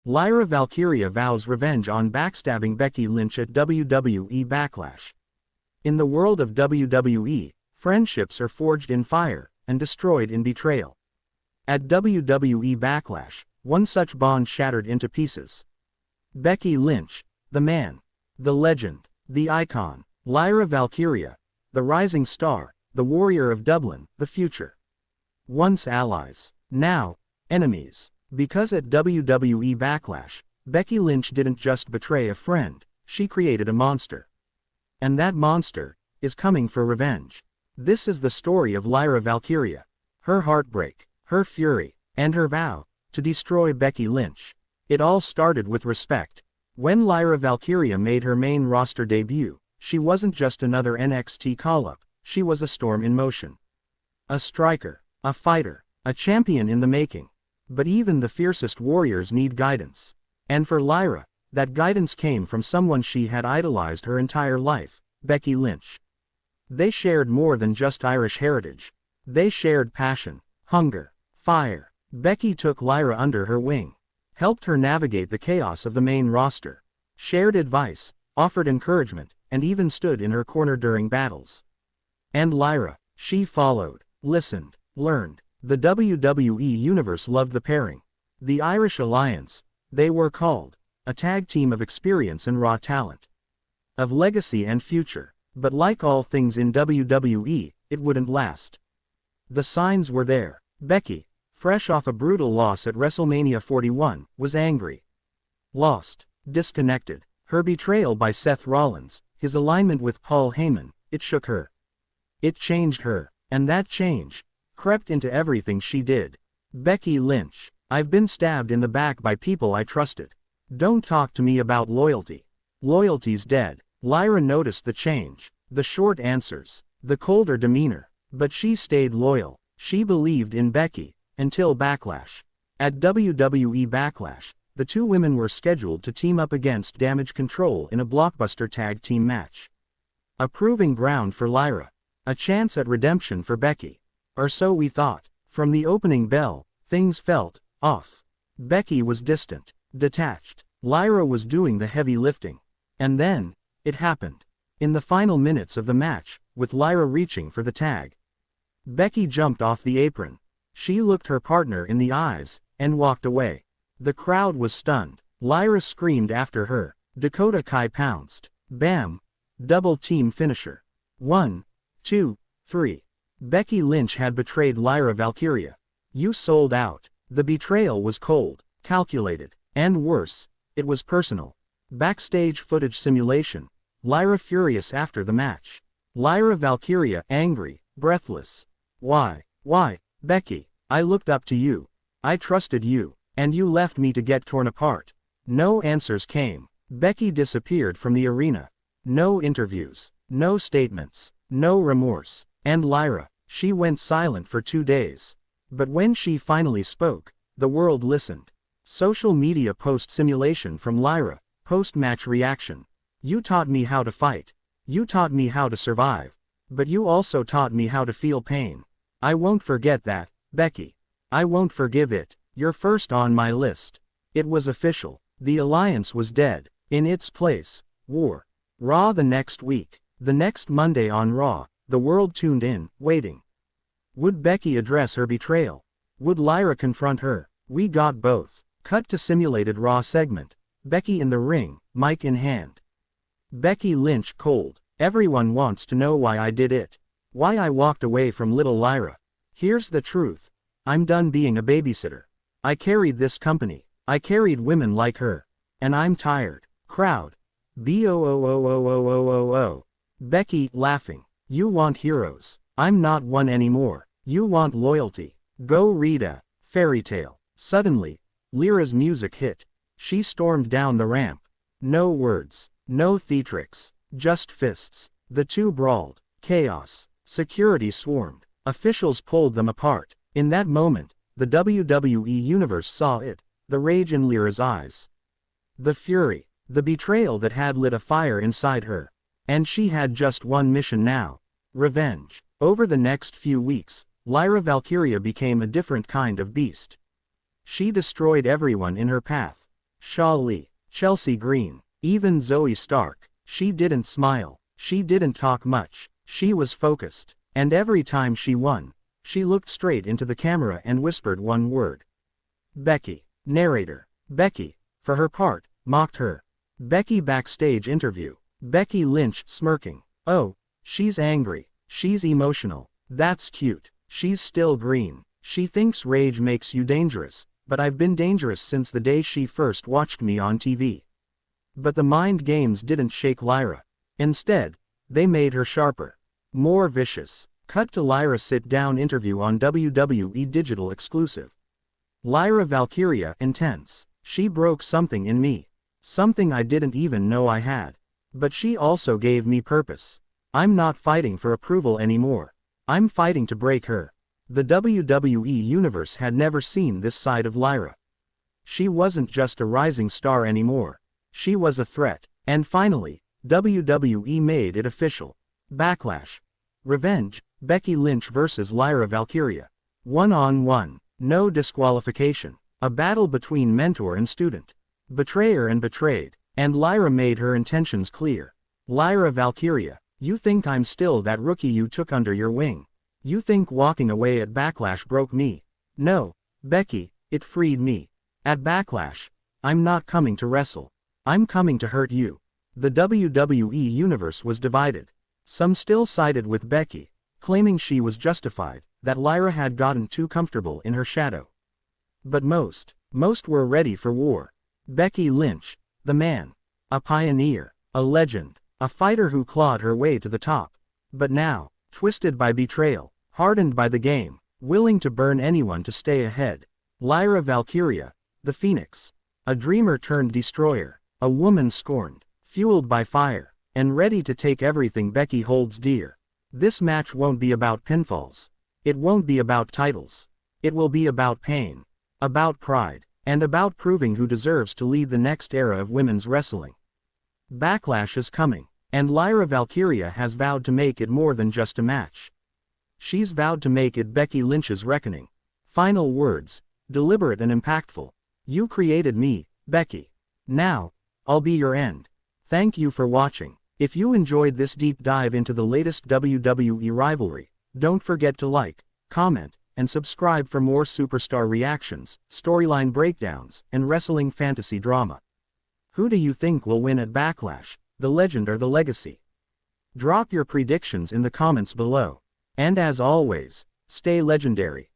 Lyra Valkyria vows revenge on backstabbing Becky Lynch at WWE Backlash. In the world of WWE, friendships are forged in fire and destroyed in betrayal. At WWE Backlash, one such bond shattered into pieces. Becky Lynch, the man, the legend, the icon, Lyra Valkyria, the rising star, the warrior of Dublin, the future. Once allies, now enemies. Because at WWE Backlash, Becky Lynch didn't just betray a friend, she created a monster. And that monster is coming for revenge. This is the story of Lyra Valkyria, her heartbreak, her fury, and her vow to destroy Becky Lynch. It all started with respect. When Lyra Valkyria made her main roster debut, she wasn't just another NXT call-up, she was a storm in motion. A striker, a fighter, a champion in the making. But even the fiercest warriors need guidance. And for Lyra, that guidance came from someone she had idolized her entire life, Becky Lynch. They shared more than just Irish heritage. They shared passion, hunger, fire. Becky took Lyra under her wing, helped her navigate the chaos of the main roster, shared advice, offered encouragement, and even stood in her corner during battles. And Lyra, she followed, listened, learned. The WWE Universe loved the pairing. The Irish Alliance, they were called, a tag team of experience and raw talent. Of legacy and future. But like all things in WWE, it wouldn't last. The signs were there. Becky, fresh off a brutal loss at WrestleMania 41, was angry. Lost, disconnected. Her betrayal by Seth Rollins, his alignment with Paul Heyman, it shook her. It changed her. And that change crept into everything she did. Becky Lynch, I've been stabbed in the back by people I trusted. Don't talk to me about loyalty. Loyalty's dead. Lyra noticed the change, the short answers, the colder demeanor. But she stayed loyal. She believed in Becky, until Backlash. At WWE Backlash, the two women were scheduled to team up against Damage Control in a blockbuster tag team match. A proving ground for Lyra. A chance at redemption for Becky. Or so we thought. From the opening bell, things felt off. Becky was distant, detached. Lyra was doing the heavy lifting. And then, it happened. In the final minutes of the match, with Lyra reaching for the tag, Becky jumped off the apron. She looked her partner in the eyes, and walked away. The crowd was stunned. Lyra screamed after her. Dakota Kai pounced. Bam! Double team finisher. 1, 2, 3. Becky Lynch had betrayed Lyra Valkyria. You sold out. The betrayal was cold, calculated, and worse, it was personal. Backstage footage simulation. Lyra furious after the match. Lyra Valkyria angry, breathless. Why, Becky, I looked up to you. I trusted you, and you left me to get torn apart. No answers came. Becky disappeared from the arena. No interviews, no statements, no remorse. And Lyra, she went silent for 2 days. But when she finally spoke, the world listened. Social media post simulation from Lyra, post-match reaction. You taught me how to fight. You taught me how to survive. But you also taught me how to feel pain. I won't forget that, Becky. I won't forgive it. You're first on my list. It was official. The alliance was dead. In its place, war. Raw the next week. The next Monday on Raw. The world tuned in, waiting. Would Becky address her betrayal? Would Lyra confront her? We got both. Cut to simulated Raw segment. Becky in the ring, mic in hand. Becky Lynch cold. Everyone wants to know why I did it. Why I walked away from little Lyra. Here's the truth. I'm done being a babysitter. I carried this company. I carried women like her. And I'm tired. Crowd. B-O-O-O-O-O-O-O-O. Becky, laughing. You want heroes. I'm not one anymore. You want loyalty. Go read a fairy tale. Suddenly, Lyra's music hit. She stormed down the ramp. No words. No theatrics. Just fists. The two brawled. Chaos. Security swarmed. Officials pulled them apart. In that moment, the WWE Universe saw it. The rage in Lyra's eyes. The fury. The betrayal that had lit a fire inside her. And she had just one mission now. Revenge. Over the next few weeks, Lyra Valkyria became a different kind of beast. She destroyed everyone in her path. Shaw Lee, Chelsea Green, even Zoe Stark. She didn't smile, she didn't talk much, she was focused, and every time she won, she looked straight into the camera and whispered one word. Becky. Narrator. Becky, for her part, mocked her. Becky backstage interview. Becky Lynch smirking. Oh, she's angry, she's emotional, that's cute, she's still green. She thinks rage makes you dangerous, but I've been dangerous since the day she first watched me on TV. But the mind games didn't shake Lyra. Instead, they made her sharper, more vicious. Cut to Lyra sit-down interview on WWE Digital exclusive. Lyra Valkyria intense. She broke something in me. Something I didn't even know I had. But she also gave me purpose. I'm not fighting for approval anymore. I'm fighting to break her. The WWE Universe had never seen this side of Lyra. She wasn't just a rising star anymore. She was a threat. And finally, WWE made it official. Backlash. Revenge, Becky Lynch vs. Lyra Valkyria. 1-on-1. No disqualification. A battle between mentor and student. Betrayer and betrayed. And Lyra made her intentions clear. Lyra Valkyria, you think I'm still that rookie you took under your wing? You think walking away at Backlash broke me? No, Becky, it freed me. At Backlash, I'm not coming to wrestle. I'm coming to hurt you. The WWE Universe was divided. Some still sided with Becky, claiming she was justified, that Lyra had gotten too comfortable in her shadow. But most were ready for war. Becky Lynch, the man. A pioneer, a legend, a fighter who clawed her way to the top. But now, twisted by betrayal, hardened by the game, willing to burn anyone to stay ahead. Lyra Valkyria, the Phoenix. A dreamer turned destroyer, a woman scorned, fueled by fire, and ready to take everything Becky holds dear. This match won't be about pinfalls. It won't be about titles. It will be about pain, about pride, and about proving who deserves to lead the next era of women's wrestling. Backlash is coming, and Lyra Valkyria has vowed to make it more than just a match. She's vowed to make it Becky Lynch's reckoning. Final words, deliberate and impactful. You created me, Becky. Now, I'll be your end. Thank you for watching. If you enjoyed this deep dive into the latest WWE rivalry, don't forget to like, comment, and subscribe for more superstar reactions, storyline breakdowns, and wrestling fantasy drama. Who do you think will win at Backlash, the legend or the legacy? Drop your predictions in the comments below. And as always, stay legendary.